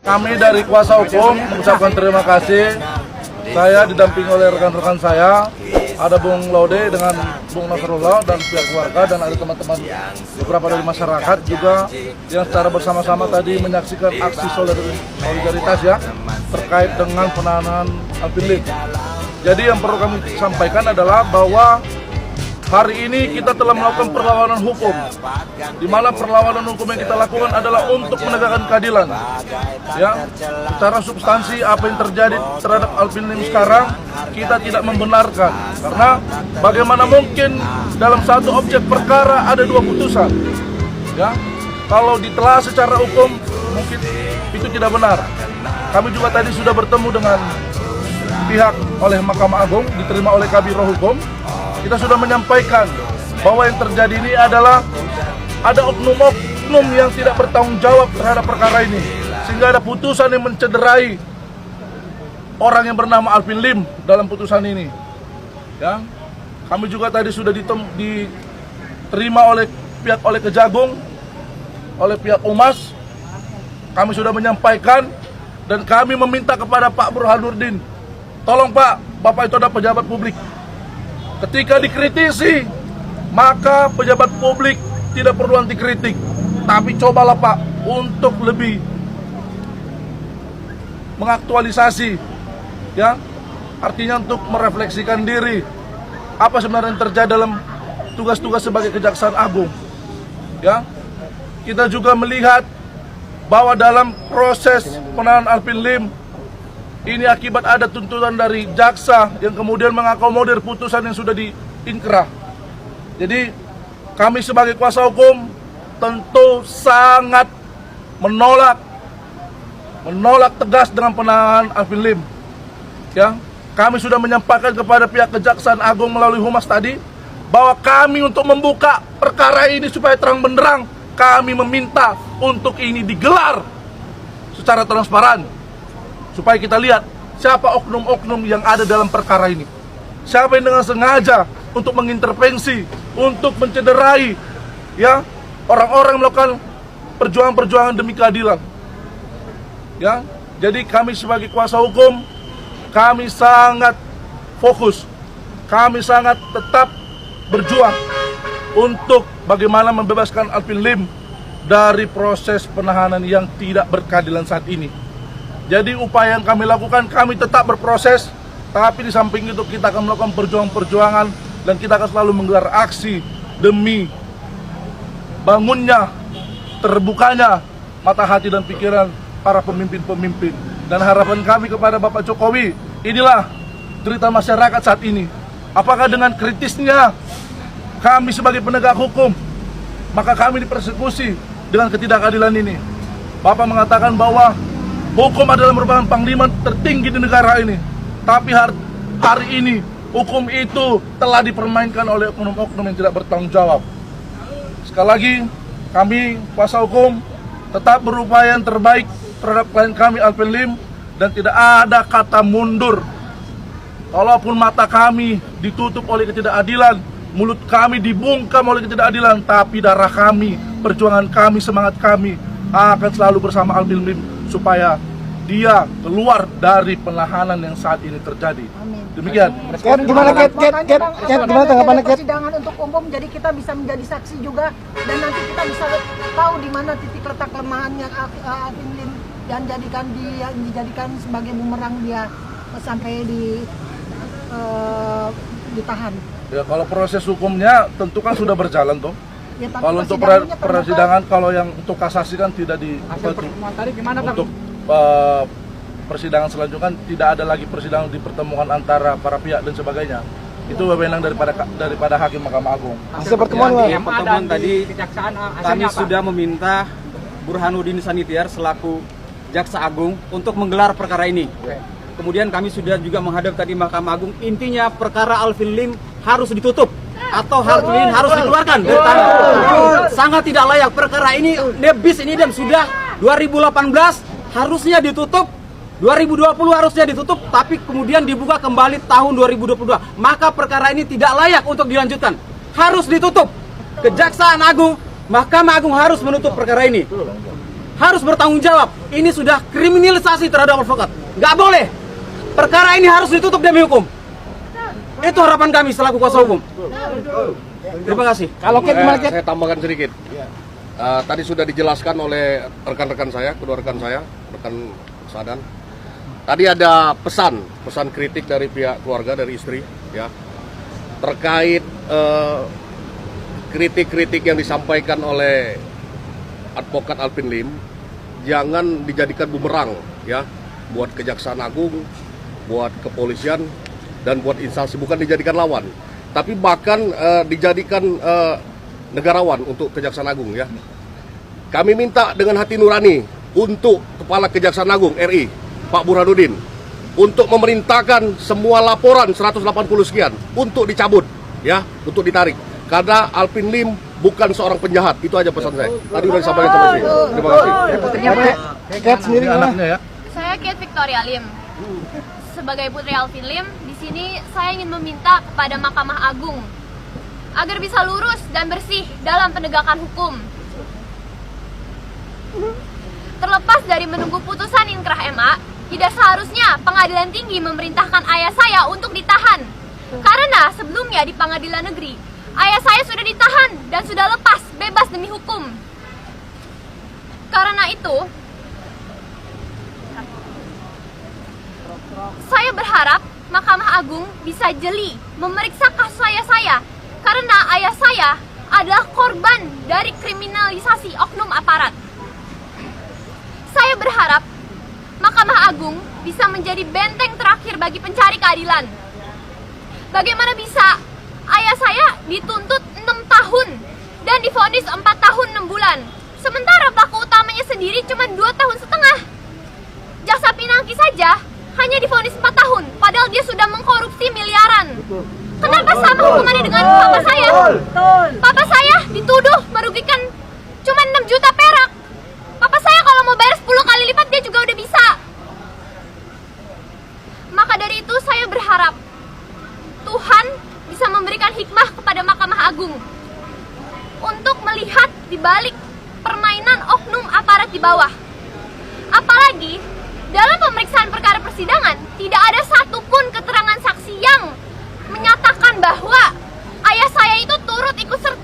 Kami dari kuasa hukum mengucapkan terima kasih. Saya didampingi oleh rekan-rekan saya, ada Bung Laude dengan Bung Nasrullah dan pihak keluarga, dan ada teman-teman beberapa dari masyarakat juga yang secara bersama-sama tadi menyaksikan aksi solidaritas ya terkait dengan penahanan Alvin Lim. Jadi yang perlu kami sampaikan adalah bahwa hari ini kita telah melakukan perlawanan hukum, di mana perlawanan hukum yang kita lakukan adalah untuk menegakkan keadilan. Ya, secara substansi apa yang terjadi terhadap Alvin Lim sekarang kita tidak membenarkan, karena bagaimana mungkin dalam satu objek perkara ada dua putusan. Ya, kalau ditelah secara hukum mungkin itu tidak benar. Kami juga tadi sudah bertemu dengan pihak oleh Mahkamah Agung, diterima oleh Kabiro Hukum. Kita sudah menyampaikan bahwa yang terjadi ini adalah ada oknum-oknum yang tidak bertanggung jawab terhadap perkara ini, sehingga ada putusan yang mencederai orang yang bernama Alvin Lim dalam putusan ini. Ya, kami juga tadi sudah diterima oleh pihak Kejagung, oleh pihak Umas. Kami sudah menyampaikan dan kami meminta kepada Pak Burhanuddin, tolong Pak, Bapak itu adalah pejabat publik. Ketika dikritisi, maka pejabat publik tidak perlu anti kritik. Tapi cobalah Pak untuk lebih mengaktualisasi, ya, artinya untuk merefleksikan diri apa sebenarnya yang terjadi dalam tugas-tugas sebagai Kejaksaan Agung. Ya, kita juga melihat bahwa dalam proses penahanan Alvin Lim ini akibat ada tuntutan dari jaksa yang kemudian mengakomodir putusan yang sudah diinkrah. Jadi kami sebagai kuasa hukum tentu sangat menolak tegas dengan penahanan Alvin Lim. Ya, kami sudah menyampaikan kepada pihak Kejaksaan Agung melalui Humas tadi bahwa kami untuk membuka perkara ini supaya terang benderang, kami meminta untuk ini digelar secara transparan, supaya kita lihat siapa oknum-oknum yang ada dalam perkara ini. Siapa yang dengan sengaja untuk mengintervensi, untuk mencederai, ya, orang-orang yang melakukan perjuangan-perjuangan demi keadilan. Ya, jadi kami sebagai kuasa hukum, kami sangat fokus, kami sangat tetap berjuang untuk bagaimana membebaskan Alvin Lim dari proses penahanan yang tidak berkeadilan saat ini. Jadi upaya yang kami lakukan, kami tetap berproses, tapi di samping itu kita akan melakukan perjuangan-perjuangan dan kita akan selalu menggelar aksi demi bangunnya, terbukanya mata hati dan pikiran para pemimpin-pemimpin. Dan harapan kami kepada Bapak Jokowi, inilah derita masyarakat saat ini. Apakah dengan kritisnya kami sebagai penegak hukum, maka kami dipersekusi dengan ketidakadilan ini? Bapak mengatakan bahwa hukum adalah merupakan panglima tertinggi di negara ini. Tapi hari ini hukum itu telah dipermainkan oleh oknum-oknum yang tidak bertanggung jawab. Sekali lagi, kami kuasa hukum tetap berupaya yang terbaik terhadap klien kami Alvin Lim, dan tidak ada kata mundur. Kalaupun mata kami ditutup oleh ketidakadilan, mulut kami dibungkam oleh ketidakadilan, tapi darah kami, perjuangan kami, semangat kami akan selalu bersama Alvin Lim supaya dia keluar dari penahanan yang saat ini terjadi. Amin. Demikian. Gimana gimana tanggapannya Ket? Persidangan untuk umum, jadi kita bisa menjadi saksi juga, dan nanti kita bisa tahu di mana titik letak kelemahannya Alvin Lim yang dijadikan sebagai bumerang dia sampai ditahan. Ya, kalau proses hukumnya tentu kan sudah berjalan toh. Ya, kalau untuk persidangan, kalau yang untuk kasasi kan tidak di Tadi gimana untuk persidangan selanjutnya kan tidak ada lagi persidangan di pertemuan antara para pihak dan sebagainya. Itu wewenang daripada hakim Mahkamah Agung. Hasil pertemuan tadi kami sudah meminta Burhanuddin Sanitiar selaku Jaksa Agung untuk menggelar perkara ini. Kemudian kami sudah juga menghadap tadi Mahkamah Agung. Intinya perkara Alvin Lim harus ditutup atau Alvin Lim harus dikeluarkan dari tangan. Sangat tidak layak perkara ini. Nebis ini dan sudah 2018 harusnya ditutup, 2020 harusnya ditutup, tapi kemudian dibuka kembali tahun 2022. Maka perkara ini tidak layak untuk dilanjutkan, harus ditutup. Kejaksaan Agung, Mahkamah Agung harus menutup perkara ini. harus bertanggung jawab. Ini sudah kriminalisasi terhadap advokat. Nggak boleh. Perkara ini harus ditutup demi hukum. Itu harapan kami selaku kuasa hukum. Terima kasih. Kalau Ket gimana Ket? Saya tambahkan sedikit. Tadi sudah dijelaskan oleh rekan-rekan saya, kedua rekan saya, rekan Sadan. Tadi ada pesan kritik dari pihak keluarga, dari istri, ya, terkait kritik-kritik yang disampaikan oleh advokat Alvin Lim, jangan dijadikan bumerang, ya, buat Kejaksaan Agung, buat kepolisian, dan buat instansi, bukan dijadikan lawan, tapi bahkan dijadikan negarawan untuk Kejaksaan Agung, ya. Kami minta dengan hati nurani untuk Kepala Kejaksaan Agung RI, Pak Burhanuddin, untuk memerintahkan semua laporan 180 sekian untuk dicabut, ya, untuk ditarik. Karena Alvin Lim bukan seorang penjahat, itu aja pesan saya. Tadi udah disampaikan sama saya. Terima kasih. Ket sendiri Ini gimana? anaknya ya. Saya Kate Victoria Lim. Sebagai putri Alvin Lim, di sini saya ingin meminta kepada Mahkamah Agung agar bisa lurus dan bersih dalam penegakan hukum. Terlepas dari menunggu putusan inkrah MA, tidak seharusnya Pengadilan Tinggi memerintahkan ayah saya untuk ditahan. Karena sebelumnya di Pengadilan Negeri, ayah saya sudah ditahan dan sudah lepas bebas demi hukum. Karena itu, saya berharap Mahkamah Agung bisa jeli memeriksa kasus ayah saya, karena ayah saya adalah korban dari kriminalisasi oknum aparat. Saya berharap Mahkamah Agung bisa menjadi benteng terakhir bagi pencari keadilan. Bagaimana bisa ayah saya dituntut 6 tahun dan divonis 4 tahun 6 bulan, sementara pelaku utamanya sendiri cuma 2 tahun setengah. Jaksa Pinangki saja hanya divonis 4 tahun, padahal dia sudah mengkorupsi miliaran. Kenapa sama hukumannya dengan papa saya? Papa saya dituduh merugikan cuma 6 juta perak. Papa saya kalau mau bayar 10 kali lipat dia juga udah bisa. Maka dari itu saya berharap Tuhan bisa memberikan hikmah kepada Mahkamah Agung untuk melihat di balik permainan oknum aparat di bawah. Apalagi dalam pemeriksaan perkara persidangan tidak ada satupun keterangan saksi yang menyatakan bahwa ayah saya itu turut ikut serta